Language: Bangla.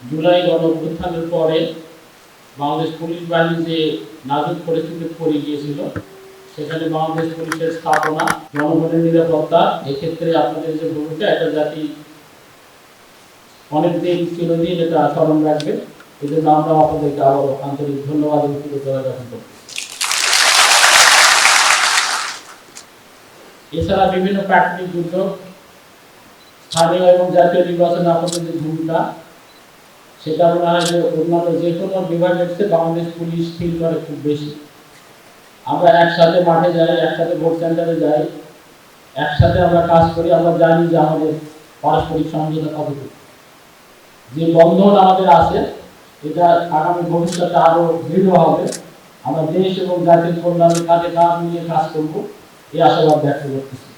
জুলাই গণঅভ্যুত্থানের পরে বাংলাদেশ পুলিশ বাহিনী যে নাজুক পরিস্থিতিতে পড়ে গিয়েছিল, সেখানে বাংলাদেশ পুলিশের স্থাপনা, জনগণের নিরাপত্তা, এক্ষেত্রে আপনাদের যে ভূমিকা, এটা জাতি অনেকদিন চিরদিন এটা স্মরণ রাখবে। এই জন্য আমরা আপনাদেরকে আরো আন্তরিক ধন্যবাদ এবং কৃতজ্ঞতা জ্ঞাপন করছি। এছাড়া বিভিন্ন প্রাকৃতিক দুর্যোগ, স্থানীয় এবং জাতীয় নির্বাচনে আপনাদের যে ভূমিকা, সেটা মনে হয় যে অন্যান্য যে কোনো বিভাগের চেয়ে বাংলাদেশ পুলিশ ফিল করে খুব বেশি। আমরা একসাথে মাঠে যাই, একসাথে ভোট সেন্টারে যাই, একসাথে আমরা কাজ করি। আমরা জানি যে আমাদের পারস্পরিক সমঝোতা কতটুকু, যে বন্ধন আমাদের আছে, এটা আগামী ভবিষ্যতে আরো দৃঢ় হবে। আমরা দেশ এবং জাতির কল্যাণে কাঁধে কাঁধ নিয়ে কাজ করবো, এই আশাবাদ ব্যক্ত করতেছি।